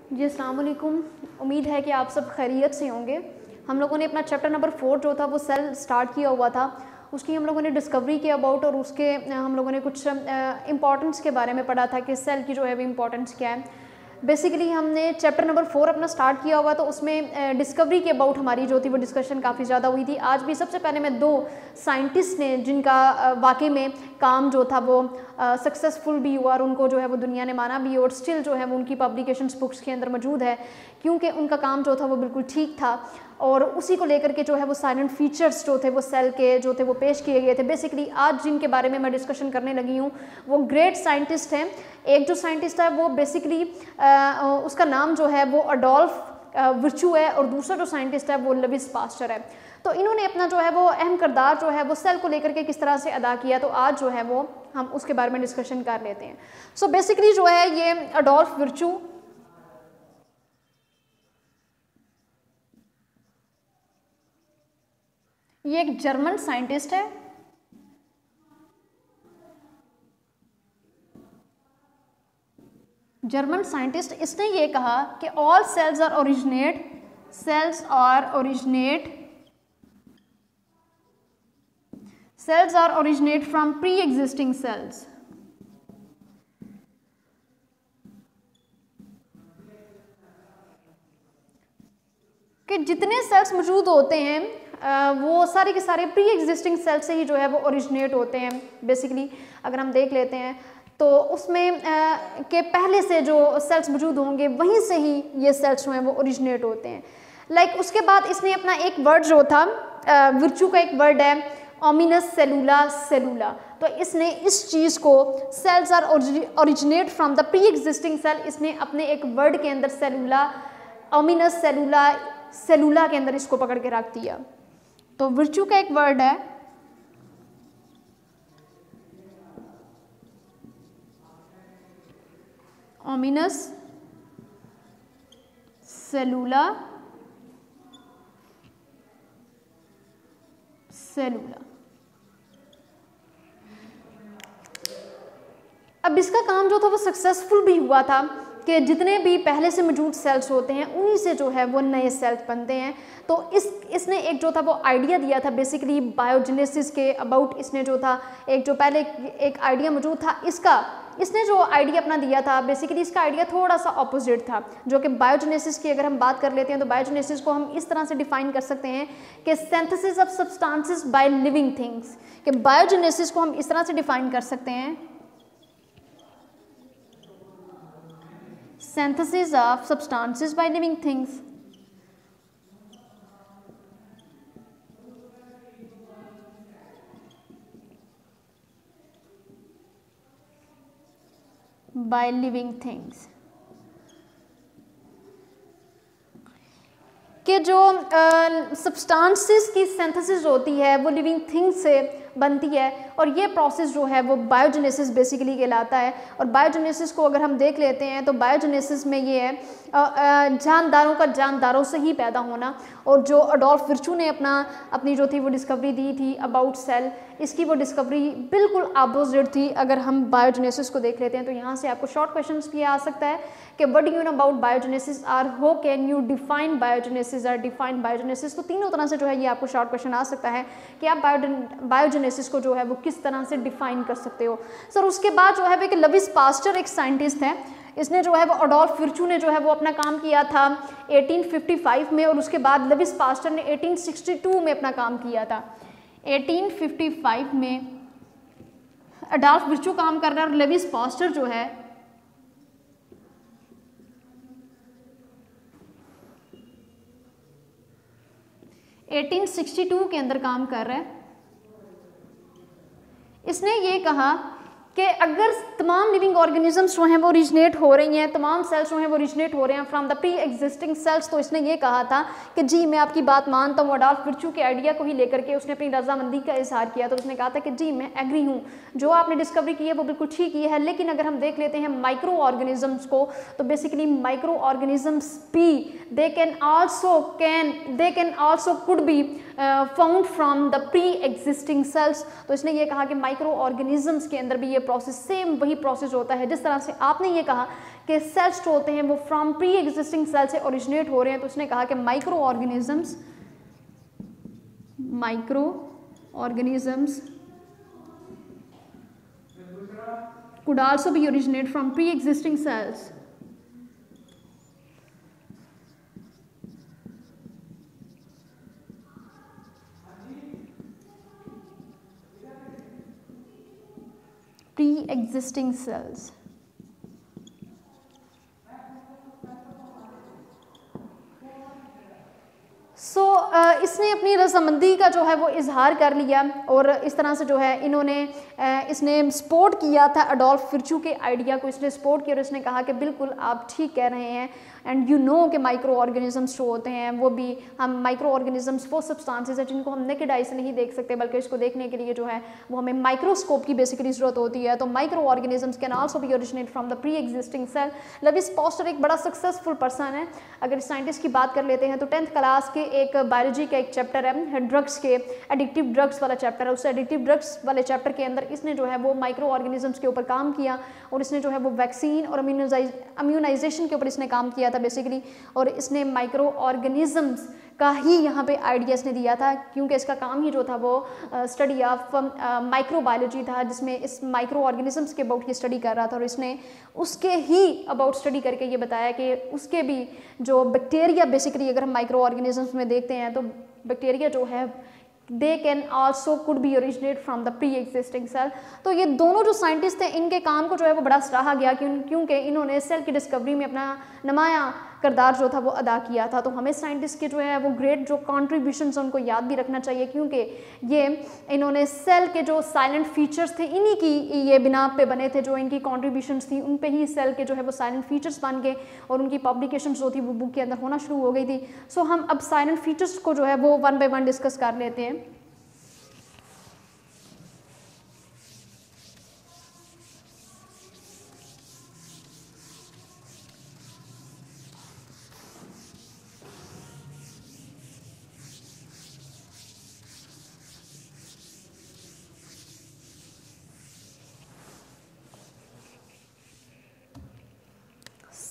जी अस्सलाम वालेकुम। उम्मीद है कि आप सब खैरियत से होंगे। हम लोगों ने अपना चैप्टर नंबर 4 जो था वो सेल स्टार्ट किया हुआ था, उसकी हम लोगों ने डिस्कवरी किया अबाउट और उसके हम लोगों ने कुछ इंपॉर्टेंस के बारे में पढ़ा था कि सेल की जो है वो इम्पोर्टेंस क्या है। बेसिकली हमने चैप्टर नंबर 4 अपना स्टार्ट किया हुआ, तो उसमें डिस्कवरी के अबाउट हमारी जो थी वो डिस्कशन काफ़ी ज़्यादा हुई थी। आज भी सबसे पहले मैं 2 साइंटिस्ट ने जिनका वाकई में काम जो था वो सक्सेसफुल भी हुआ और उनको जो है वो दुनिया ने माना भी, और स्टिल जो है वो उनकी पब्लिकेशंस बुक्स के अंदर मौजूद है, क्योंकि उनका काम जो था वो बिल्कुल ठीक था और उसी को लेकर के जो है वो साइलेंट फीचर्स जो थे वो सेल के जो थे वो पेश किए गए थे। बेसिकली आज जिनके बारे में मैं डिस्कशन करने लगी हूँ वो ग्रेट साइंटिस्ट हैं। एक जो साइंटिस्ट है वो बेसिकली उसका नाम जो है वो अडोल्फ विर्चू है और दूसरा जो साइंटिस्ट है वो लुइस पास्चर है। तो इन्होंने अपना जो है वो अहम किरदार जो है वो सेल को लेकर के किस तरह से अदा किया, तो आज जो है वो हम उसके बारे में डिस्कशन कर लेते हैं। सो बेसिकली जो है ये अडोल्फ विर्चू ये एक जर्मन साइंटिस्ट है। जर्मन साइंटिस्ट, इसने ये कहा कि all cells are originate from pre existing cells. कि जितने सेल्स मौजूद होते हैं वो सारे के सारे प्री एग्जिस्टिंग सेल से ही जो है वो ओरिजिनेट होते हैं। बेसिकली अगर हम देख लेते हैं तो उसमें के पहले से जो सेल्स मौजूद होंगे वहीं से ही ये सेल्स जो हैं वो ओरिजिनेट होते हैं। उसके बाद इसने अपना एक वर्ड जो था विर्चू का एक वर्ड है ओमिनस सेलुला। तो इसने इस चीज़ को cells are originate from the pre existing cell, इसने अपने एक वर्ड के अंदर ओमिनस सेलुला के अंदर इसको पकड़ के रख दिया। तो विर्चू का एक वर्ड है ओमिनस सेलुला। अब इसका काम जो था वो सक्सेसफुल भी हुआ था कि जितने भी पहले से मौजूद सेल्स होते हैं उन्हीं से जो है वो नए सेल्स बनते हैं। तो इसने एक जो था वो आइडिया दिया था बेसिकली बायोजेनेसिस के अबाउट। इसने जो था एक जो पहले एक आइडिया मौजूद था इसने जो आइडिया अपना दिया था, बेसिकली इसका आइडिया थोड़ा सा ऑपोजिट था, जो कि बायोजेनेसिस की अगर हम बात कर लेते हैं तो बायोजेनेसिस को हम इस तरह से डिफाइन कर सकते हैं कि synthesis of substances by living things. कि बायोजेनेसिस को हम इस तरह से डिफाइन कर सकते हैं, synthesis of substances by living things। by living things कि जो सब्सटेंसेस की सिंथेसिस होती है वो लिविंग थिंग्स से बनती है और ये प्रोसेस जो है वो बायोजेनेसिस बेसिकली कहलाता है। और बायोजेनेसिस को अगर हम देख लेते हैं तो बायोजेनेसिस में ये है जानदारों का जानदारों से ही पैदा होना। और जो अडोल्फ विर्चू ने अपनी जो थी वो डिस्कवरी दी थी अबाउट सेल, इसकी वो डिस्कवरी बिल्कुल अपोजिट थी। अगर हम बायोजेनेसिस को देख लेते हैं तो यहाँ से आपको शॉर्ट क्वेश्चन भी आ सकता है कि what do you know about biogenesis और how can you define biogenesis और डिफाइन बायोजेनेसिस। तो तीनों तरह से जो है ये आपको शॉर्ट क्वेश्चन आ सकता है कि आप बायोजेनेसिस को जो है वो किस तरह से डिफाइन कर सकते हो। सर उसके बाद जो है वो लुइस पास्चर एक साइंटिस्ट है, इसने जो है वो अडोल्फ विर्चू ने जो है वो अपना काम किया था 1855 में और उसके बाद लुइस पास्चर ने 1862 में अपना काम किया था। 1855 में अडोल्फ विर्चू काम कर रहा है और लुइस पास्चर जो है 1862 के अंदर काम कर रहा है। इसने ये कहा कि अगर तमाम लिविंग ऑर्गेनिजम्स जो हैं वो ओरिजिनेट हो रही हैं, तमाम सेल्स जो हैं वो ओरिजिनेट हो रहे हैं from the pre existing cells, तो इसने ये कहा था कि जी मैं आपकी बात मानता हूँ। अडोल्फ विर्चू के आइडिया को ही लेकर के उसने अपनी रजामंदी का इजहार किया। तो उसने कहा था कि जी मैं एग्री हूँ, जो आपने डिस्कवरी की है वो बिल्कुल ठीक ही है। लेकिन अगर हम देख लेते हैं माइक्रो ऑर्गेनिजम्स को, तो बेसिकली माइक्रो ऑर्गेनिजम्स भी दे can also could be found from the pre existing cells. तो इसने ये कहा कि माइक्रो ऑर्गेनिजम्स के अंदर भी ये प्रोसेस सेम वही प्रोसेस होता है जिस तरह से आपने ये कहा के सेल्स जो होते हैं वो फ्रॉम प्री एग्जिस्टिंग सेल से ओरिजिनेट हो रहे हैं, तो उसने कहा कि micro organisms could also be originate from pre-existing cells. Pre-existing cells. इसने अपनी रजामंदी का जो है वो इजहार कर लिया और इस तरह से जो है इन्होंने इसने सपोर्ट किया था अडोल्फ फिरचू के आइडिया को, इसने सपोर्ट किया और इसने कहा कि बिल्कुल आप ठीक कह रहे हैं एंड यू नो कि माइक्रो ऑर्गेनिजम्स जो होते हैं वो भी हम माइक्रो ऑर्गेनिजम्स वो सब्सटेंसेस हैं जिनको हम नेकेड आई से नहीं देख सकते, बल्कि इसको देखने के लिए जो है वो हमें माइक्रोस्कोप की बेसिकली ज़रूरत होती है। तो micro organisms can also be originate from the pre existing cell. Louis Pasteur एक बड़ा सक्सेसफुल पर्सन है। अगर साइंटिस्ट की बात कर लेते हैं तो 10th क्लास के एक बायोलॉजी का एक चैप्टर है ड्रग्स के, एडिक्टिव ड्रग्स वाला चैप्टर है, उस एडिक्टिव ड्रग्स वाले चैप्टर के अंदर इसने जो है वो माइक्रो ऑर्गेनिजम्स के ऊपर काम किया और इसने जो है वो वैक्सीन और इम्यूनाइजेशन के ऊपर इसने काम किया था बेसिकली, और इसने माइक्रो ऑर्गेनिजम्स का ही यहाँ पे आइडिया इसने दिया था, क्योंकि इसका काम ही जो था वो स्टडी ऑफ माइक्रोबायोलॉजी था, जिसमें इस माइक्रो ऑर्गेनिजम्स के अबाउट ये स्टडी कर रहा था और इसने उसके ही अबाउट स्टडी करके ये बताया कि उसके भी जो बैक्टीरिया बेसिकली अगर हम माइक्रो ऑर्गेनिजम्स में देखते हैं तो बैक्टीरिया जो है they can also could be originate from the pre existing cell. तो ये दोनों जो साइंटिस्ट थे इनके काम को जो है वो बड़ा सराहा गया क्योंकि इन्होंने सेल की डिस्कवरी में अपना नुमाया किरदार जो था वो अदा किया था। तो हमें साइंटिस्ट के जो है वो ग्रेट जो कॉन्ट्रीब्यूशंस हैं उनको याद भी रखना चाहिए, क्योंकि ये इन्होंने सेल के जो साइलेंट फीचर्स थे इन्हीं की ये बिना पे बने थे, जो इनकी कॉन्ट्रीब्यूशंस थी उन पे ही सेल के जो है वो साइलेंट फीचर्स बन गए और उनकी पब्लिकेशंस जो थी वो बुक के अंदर होना शुरू हो गई थी। सो हम अब साइलेंट फीचर्स को जो है वो वन बाय वन डिस्कस कर लेते हैं।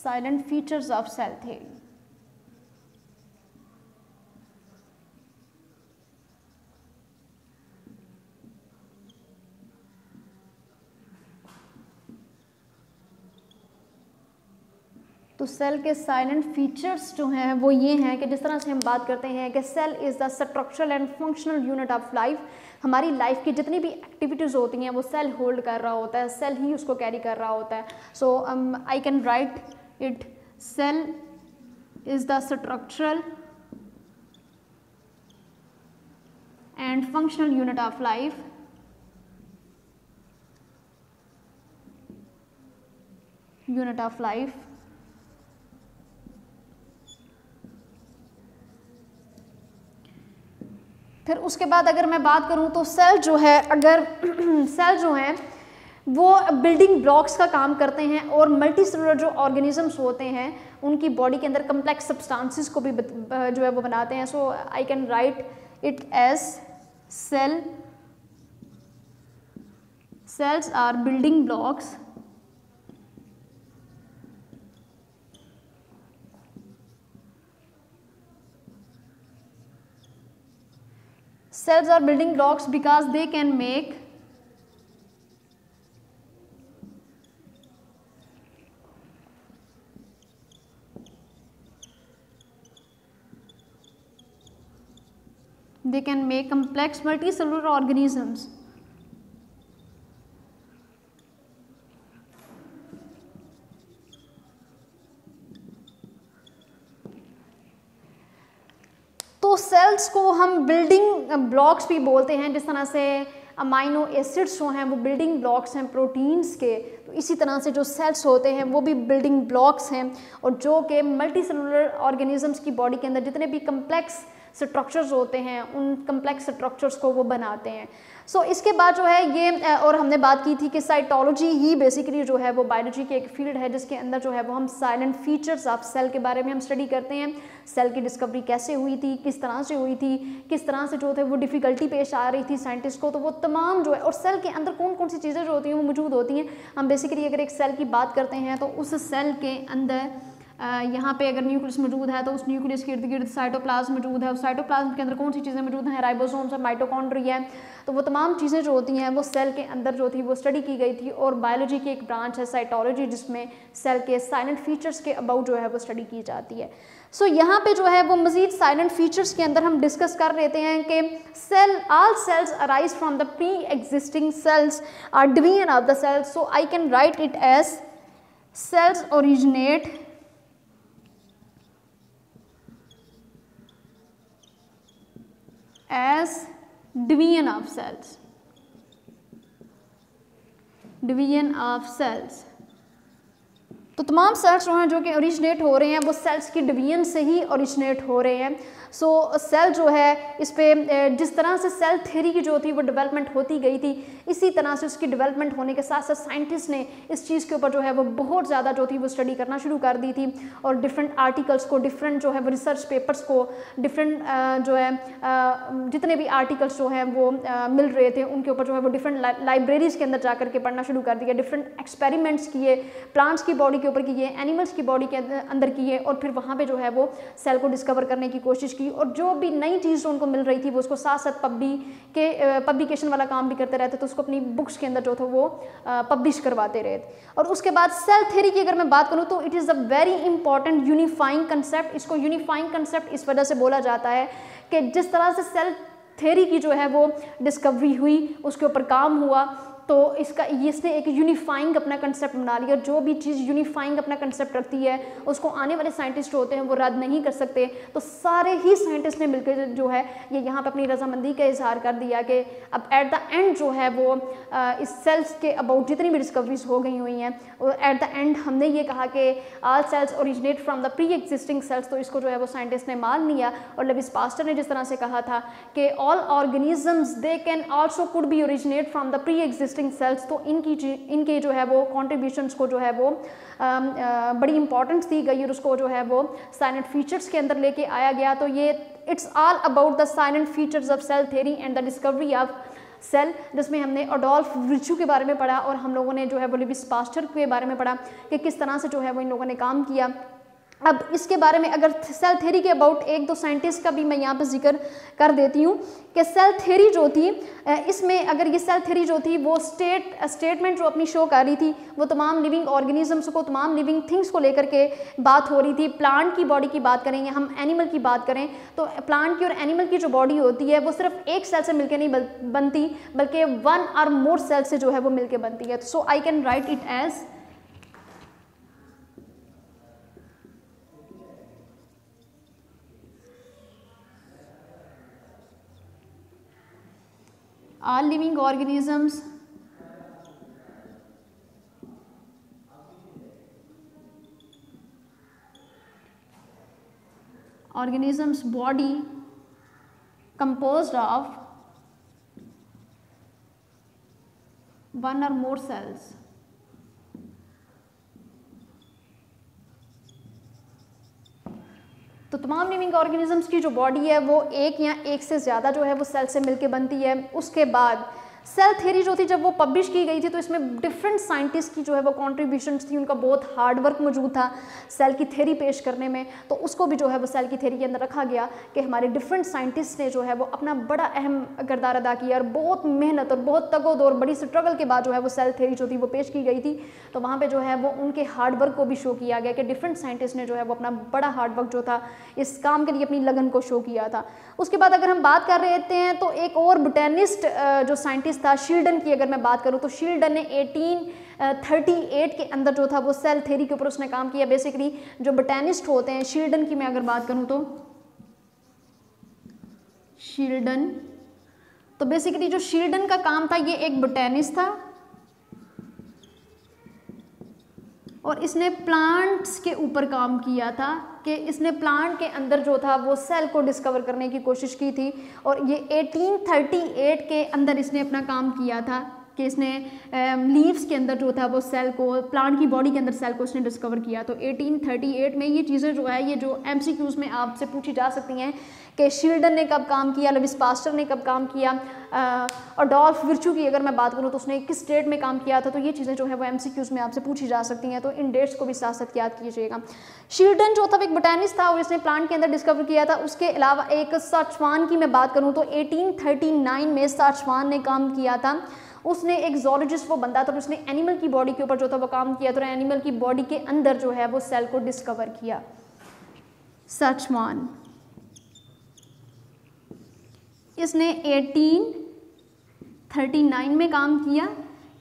Silent features of cell theory. तो सेल के साइलेंट फीचर्स जो हैं वो ये हैं कि जिस तरह से हम बात करते हैं कि cell is the structural and functional unit of life. हमारी लाइफ की जितनी भी एक्टिविटीज़ होती हैं वो सेल होल्ड कर रहा होता है, सेल ही उसको कैरी कर रहा होता है। So I can write it, cell is the structural and functional unit of life. फिर उसके बाद अगर मैं बात करूं तो सेल जो है सेल जो है वो बिल्डिंग ब्लॉक्स का काम करते हैं और मल्टी सेलुलर जो ऑर्गेनिजम्स होते हैं उनकी बॉडी के अंदर कम्प्लेक्स सब्सटेंसेस को भी जो है वो बनाते हैं। So I can write it as cells are building blocks because they can make complex multicellular organisms. तो सेल्स को हम बिल्डिंग ब्लॉक्स भी बोलते हैं, जिस तरह से अमाइनो एसिड्स जो हैं वो बिल्डिंग ब्लॉक्स हैं प्रोटीन्स के, तो इसी तरह से जो सेल्स होते हैं वो भी बिल्डिंग ब्लॉक्स हैं और जो कि मल्टी सेलुलर ऑर्गेनिजम्स की बॉडी के अंदर जितने भी कम्प्लेक्स स्ट्रक्चर्स होते हैं, उन कम्प्लेक्स स्ट्रक्चर्स को वो बनाते हैं। सो इसके बाद जो है ये और हमने बात की थी कि साइटोलॉजी ही बेसिकली जो है वो बायोलॉजी की एक फील्ड है जिसके अंदर जो है वो हम साइलेंट फीचर्स ऑफ सेल के बारे में हम स्टडी करते हैं। सेल की डिस्कवरी कैसे हुई थी, किस तरह से हुई थी, किस तरह से जो थे वो डिफ़िकल्टी पेश आ रही थी साइंटिस्ट को, तो वो तमाम जो है, और सेल के अंदर कौन कौन सी चीज़ें जो होती हैं वो मौजूद होती हैं। हम बेसिकली अगर एक सेल की बात करते हैं तो उस सेल के अंदर यहाँ पे अगर न्यूक्लियस मौजूद है तो उस न्यूक्लियस के इर्द गिर्द साइटोप्लाज्म मौजूद है। उस साइटोप्लाज्म के अंदर कौन सी चीज़ें मौजूद हैं, राइबोसोम्स और माइटोकॉन्ड्रिया है। तो वो तमाम चीज़ें जो होती हैं वो सेल के अंदर जो थी वो स्टडी की गई थी। और बायोलॉजी की एक ब्रांच है साइटोलॉजी, जिसमें सेल के साइलेंट फीचर्स के अबाउट जो है वो स्टडी की जाती है। सो यहाँ पे जो है वो मजीद साइलेंट फीचर्स के अंदर हम डिस्कस कर लेते हैं कि cell all cells arise from the pre existing cells are division of the cells. So I can write it as cells originate as division of cells, division of cells। तो तमाम sales जो हैं जो कि ओरिजिनेट हो रहे हैं वो सेल्स की डिवीजन से ही ओरिजिनेट हो रहे हैं। सो सेल जो है इस पे जिस तरह से सेल थ्योरी की जो थी वो डेवलपमेंट होती गई थी, इसी तरह से उसकी डेवलपमेंट होने के साथ साथ साइंटिस्ट ने इस चीज़ के ऊपर जो है वो बहुत ज़्यादा जो थी वो स्टडी करना शुरू कर दी थी। और डिफरेंट आर्टिकल्स को, डिफरेंट जो है वो रिसर्च पेपर्स को, डिफरेंट जो है जितने भी आर्टिकल्स जो हैं वो मिल रहे थे उनके ऊपर जो है वो डिफरेंट लाइब्रेरीज़ के अंदर जा करके पढ़ना शुरू कर दिया। डिफरेंट एक्सपेरिमेंट्स किए, प्लांट्स की बॉडी के ऊपर किए, एनिमल्स की बॉडी के अंदर किए, और फिर वहाँ पे जो है वो सेल को डिस्कवर करने की कोशिश की। और जो भी नई चीज़ उनको मिल रही थी वो उसको साथ साथ पब्लिकेशन वाला काम भी करते रहते, तो उसको अपनी बुक्स के अंदर जो था वो पब्लिश करवाते रहे। और उसके बाद सेल थ्योरी की अगर मैं बात करूँ तो it is a very important unifying concept. इसको यूनिफाइंग कंसेप्ट इस वजह से बोला जाता है कि जिस तरह से सेल थ्योरी की जो है वो डिस्कवरी हुई, उसके ऊपर काम हुआ, तो इसने एक यूनिफाइंग अपना कंसेप्ट बना लिया। जो भी चीज़ यूनिफाइंग अपना कंसेप्ट रखती है उसको आने वाले साइंटिस्ट होते हैं वो रद्द नहीं कर सकते। तो सारे ही साइंटिस्ट ने मिलकर जो है ये यहाँ पे अपनी रजामंदी का इजहार कर दिया कि अब एट द एंड जो है वो इस सेल्स के अबाउट जितनी भी डिस्कवरीज हो गई हुई हैं, एट द एंड हमने ये कहा कि all cells originate from the pre existing cells. तो इसको जो है वो साइंटिस्ट ने मान लिया। और लेविस पास्टर ने जिस तरह से कहा था कि all organisms they can also could be originate from the pre existing cells. तो इनके जो है वो कॉन्ट्रीब्यूशंस को जो है वो बड़ी इंपॉर्टेंस दी गई और उसको जो है वो साइलेंट फीचर्स के अंदर लेके आया गया। तो ये it's all about the salient features of cell theory and the discovery of cell, जिसमें हमने अडोल्फ रिचू के बारे में पढ़ा और हम लोगों ने जो है वो लेविस पास्टर के बारे में पढ़ा कि किस तरह से जो है वो इन लोगों ने काम किया। अब इसके बारे में अगर सेल थ्योरी के अबाउट एक दो साइंटिस्ट का भी मैं यहाँ पर जिक्र कर देती हूँ कि सेल थ्योरी जो थी, इसमें अगर ये सेल थ्योरी जो थी वो स्टेटमेंट जो अपनी शो कर रही थी वो तमाम लिविंग ऑर्गेनिजम्स को, तमाम लिविंग थिंग्स को लेकर के बात हो रही थी। प्लांट की बॉडी की बात करें या हम एनिमल की बात करें तो प्लांट की और एनिमल की जो बॉडी होती है वो सिर्फ एक सेल से मिलकर नहीं बनती, बल्कि वन और मोर सेल से जो है वो मिलकर बनती है। So I can write it as all living organisms body composed of one or more cells। तो तमाम लिविंग ऑर्गेनिजम्स की जो बॉडी है वो एक या एक से ज़्यादा जो है वो सेल से मिलके बनती है। उसके बाद सेल थ्योरी जो थी जब वो पब्लिश की गई थी तो इसमें डिफरेंट साइंटिस्ट की जो है वो कॉन्ट्रीब्यूशंस थी, उनका बहुत हार्ड वर्क मौजूद था सेल की थ्योरी पेश करने में। तो उसको भी जो है वो सेल की थ्योरी के अंदर रखा गया कि हमारे डिफरेंट साइंटिस्ट ने जो है वो अपना बड़ा अहम किरदार अदा किया और बहुत मेहनत और बहुत तगोदौर, बड़ी स्ट्रगल के बाद जो है वो सेल थ्योरी जो थी वो पेश की गई थी। तो वहाँ पर जो है वो उनके हार्ड वर्क को भी शो किया गया कि डिफरेंट साइंटिस्ट ने जो है वो अपना बड़ा हार्ड वर्क जो था इस काम के लिए अपनी लगन को शो किया था। उसके बाद अगर हम बात कर रहे हैं तो एक और बोटेनिस्ट जो साइंटिस्ट था, शील्डन की अगर मैं बात करूं तो शील्डन ने 1838 के अंदर जो था वो सेल थ्योरी के ऊपर उसने काम किया। बेसिकली जो बोटेनिस्ट होते हैं, शील्डन की मैं अगर बात करूं तो शील्डन, तो बेसिकली जो शील्डन का काम था ये एक बोटेनिस्ट था और इसने प्लांट्स के ऊपर काम किया था कि इसने प्लांट के अंदर जो था वो सेल को डिस्कवर करने की कोशिश की थी। और ये 1838 के अंदर इसने अपना काम किया था कि इसने लीव्स के अंदर जो था वो सेल को, प्लांट की बॉडी के अंदर सेल को इसने डिस्कवर किया। तो 1838 में ये चीज़ें जो है, ये जो MCQs में आपसे पूछी जा सकती हैं कि शील्डन ने कब काम किया, लुईस पास्चर ने कब काम किया, अडोल्फ विर्चू की अगर मैं बात करूँ तो उसने किस डेट में काम किया था। तो ये चीज़ें जो है वो MCQs में आपसे पूछी जा सकती हैं, तो इन डेट्स को भी साथ साथ याद कीजिएगा। शील्डन जो था वो एक बोटैनिस्ट था और इसने प्लांट के अंदर डिस्कवर किया था। उसके अलावा एक साचवान की मैं बात करूँ तो 1839 में साचवान ने काम किया था। उसने एक ज़ूलॉजिस्ट वो बंदा था, तो उसने एनिमल की बॉडी के ऊपर जो था वो काम किया, तो एनिमल की बॉडी के अंदर जो है वो सेल को डिस्कवर किया। साचवान इसने 1839 में काम किया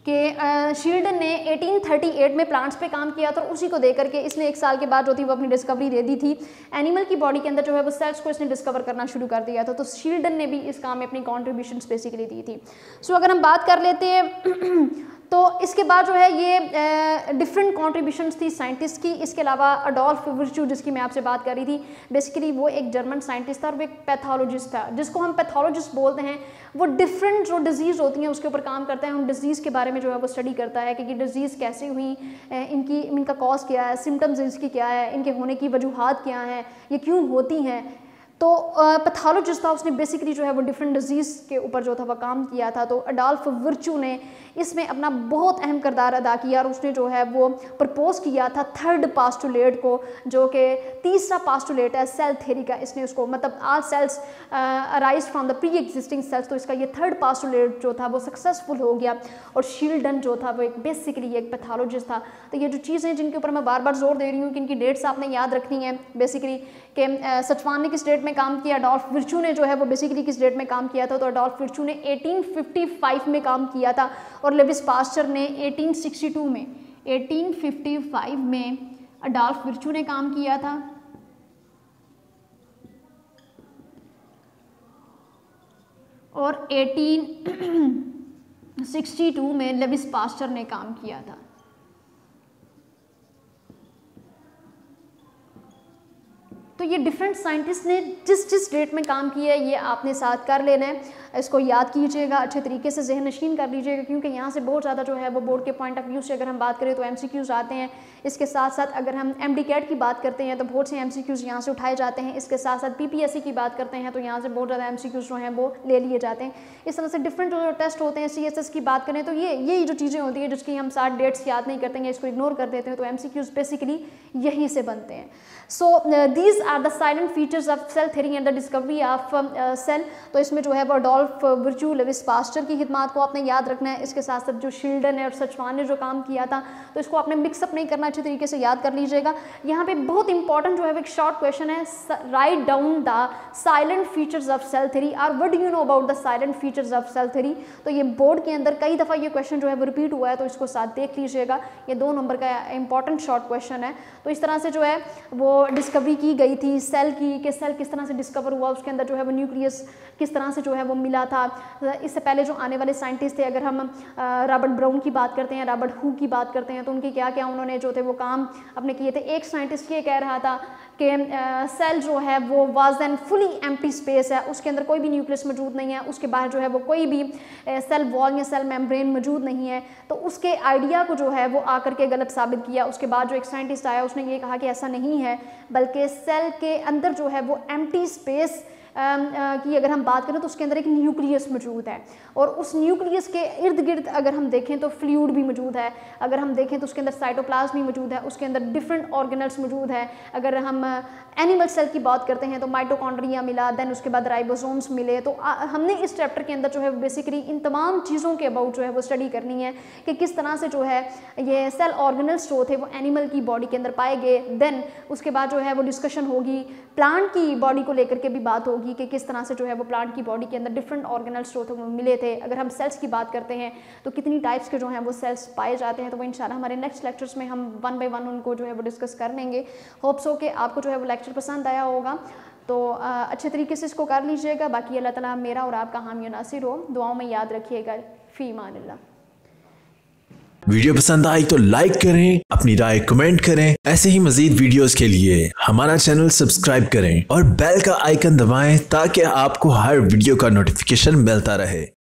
कि शील्डन ने 1838 में प्लांट्स पे काम किया, तो उसी को देकर के इसने एक साल के बाद जो थी वो अपनी डिस्कवरी दे दी थी। एनिमल की बॉडी के अंदर जो है वो सेल्स को इसने डिस्कवर करना शुरू कर दिया था। तो शील्डन ने भी इस काम में अपनी कॉन्ट्रीब्यूशंस बेसिकली दी थी। सो अगर हम बात कर लेते हैं तो इसके बाद जो है ये डिफरेंट कॉन्ट्रीब्यूशंस थी साइंटिस्ट की। इसके अलावा अडोल्फ विर्चू जिसकी मैं आपसे बात कर रही थी, बेसिकली वो एक जर्मन साइंटिस्ट था और वो एक पैथोलॉजिस्ट था, जिसको हम पैथोलॉजिस्ट बोलते हैं। वो डिफरेंट जो डिजीज़ होती हैं उसके ऊपर काम करता है, उन डिजीज़ के बारे में जो है वो स्टडी करता है कि डिजीज़ कैसे हुई, इनका कॉज क्या है, सिम्टम्स इसकी क्या है, इनके होने की वजूहात क्या हैं, ये क्यों होती हैं। तो पैथोलॉजिस्ट था, उसने बेसिकली जो है वो डिफरेंट डिजीज़ के ऊपर जो था वह काम किया था। तो अडोल्फ विर्चू ने इसमें अपना बहुत अहम किरदार अदा किया और उसने जो है वो प्रपोज किया था थर्ड पास्टुलेट को, जो कि तीसरा पास्टुलेट है सेल थ्योरी का। इसने उसको मतलब all cells arise from the pre existing cells, तो इसका ये थर्ड पास्टुलेट जो था वो सक्सेसफुल हो गया। और शील्डन जो था वो एक बेसिकली एक पैथोलॉजिस्ट था। तो ये जो चीज़ें जिनके ऊपर मैं बार बार जोर दे रही हूँ कि इनकी डेट्स आपने याद रखनी है, बेसिकली कि सचवान ने किस डेट में काम किया, अडोल्फ विर्चू ने जो है वो बेसिकली किस डेट में काम किया था। तो अडोल्फ विर्चू ने 1855 में काम किया था और लुईस पास्चर ने 1862 में 1855 में अडोल्फ विर्चू ने काम किया था और 1862 में लुईस पास्चर ने काम किया था। तो ये डिफरेंट साइंटिस्ट ने जिस जिस डेट में काम किया है ये आपने साथ कर लेना है, इसको याद कीजिएगा, अच्छे तरीके से ज़हन नशीन कर लीजिएगा, क्योंकि यहाँ से बहुत ज़्यादा जो है वो बोर्ड के पॉइंट ऑफ व्यू से अगर हम बात करें तो MCQs आते हैं। इसके साथ साथ अगर हम MD-CAT की बात करते हैं तो बहुत से MCQs यहाँ से उठाए जाते हैं। इसके साथ साथ PPSC की बात करते हैं तो यहाँ से बहुत ज़्यादा MCQs जो हैं वो ले लिए जाते हैं। इस तरह से डिफरेंट जो टेस्ट होते हैं, CSS की बात करें तो यही जो चीज़ें होती हैं जिसकी हम 7 डेट्स याद नहीं करते हैं, इसको इग्नोर कर देते हैं, तो MCQs बेसिकली यहीं से बनते हैं। So these are the salient features of cell theory and the discovery of cell. तो इसमें जो है वो अडोल्फ विर्चू, लुईस पास्चर की खिदमात को आपने याद रखना है। इसके साथ साथ जो शील्डन है और सचवान ने जो काम किया था, तो इसको आपने मिक्सअप नहीं करना, अच्छे तरीके से याद कर लीजिएगा। यहाँ पे बहुत इंपॉर्टेंट जो है एक शॉर्ट क्वेश्चन है, write down the salient features of cell theory और what do you know about the salient features of cell theory. तो ये बोर्ड के अंदर कई दफ़ा ये क्वेश्चन जो है वो रिपीट हुआ है, तो इसको साथ देख लीजिएगा। ये 2 नंबर का इंपॉर्टेंट शॉर्ट क्वेश्चन है। तो इस तरह से जो है वो डिस्कवरी की गई थी सेल की, कि सेल किस तरह से डिस्कवर हुआ, उसके अंदर जो है वो न्यूक्लियस किस तरह से जो है वो मिला था। इससे पहले जो आने वाले साइंटिस्ट थे, अगर हम रॉबर्ट ब्राउन की बात करते हैं, रॉबर्ट हू की बात करते हैं, तो उनके क्या क्या उन्होंने जो थे वो काम अपने किए थे। एक साइंटिस्ट ये कह रहा था कि सेल जो है वो was an fully empty space है, उसके अंदर कोई भी न्यूक्लियस मौजूद नहीं है, उसके बाहर जो है वो कोई भी सेल वॉल या सेल मेम्ब्रेन मौजूद नहीं है। तो उसके आइडिया को जो है वो आकर के गलत साबित किया। उसके बाद जो एक साइंटिस्ट आया उसने ये कहा कि ऐसा नहीं है, बल्कि सेल के अंदर जो है वो एम्प्टी स्पेस की अगर हम बात करें तो उसके अंदर एक न्यूक्लियस मौजूद है, और उस न्यूक्लियस के इर्द गिर्द अगर हम देखें तो फ्लूइड भी मौजूद है, अगर हम देखें तो उसके अंदर साइटोप्लाज्म भी मौजूद है, उसके अंदर डिफरेंट ऑर्गेनल्स मौजूद है। अगर हम एनिमल सेल की बात करते हैं तो माइटोकॉन्ड्रिया मिला, देन उसके बाद राइबोसोम्स मिले। तो हमने इस चैप्टर के अंदर जो है बेसिकली इन तमाम चीज़ों के अबाउट जो है वो स्टडी करनी है कि किस तरह से जो है ये सेल ऑर्गेनल्स जो थे वो एनिमल की बॉडी के अंदर पाए गए। देन उसके बाद जो है वो डिस्कशन होगी, प्लांट की बॉडी को लेकर के भी बात होगी कि किस तरह से जो है वो प्लांट की बॉडी के अंदर डिफरेंट ऑर्गेनल्स जो थे वो मिले थे। अगर हम सेल्स की बात करते हैं तो कितनी टाइप्स के जो हैं वो सेल्स पाए जाते हैं, तो वो इंशाल्लाह हमारे नेक्स्ट लेक्चर्स में हम 1 बाय 1 उनको जो है वो डिस्कस कर लेंगे। होप सो कि आपको जो है वो लेक्चर पसंद आया होगा, तो अच्छे तरीके से इसको कर लीजिएगा। बाकी अल्लाह ताला मेरा और आपका हामी नासिर हो, दुआओं में याद रखिएगा। फ़ी अमान अल्लाह। वीडियो पसंद आई तो लाइक करें, अपनी राय कमेंट करें। ऐसे ही मजीद वीडियोस के लिए हमारा चैनल सब्सक्राइब करें और बेल का आइकन दबाएं ताकि आपको हर वीडियो का नोटिफिकेशन मिलता रहे।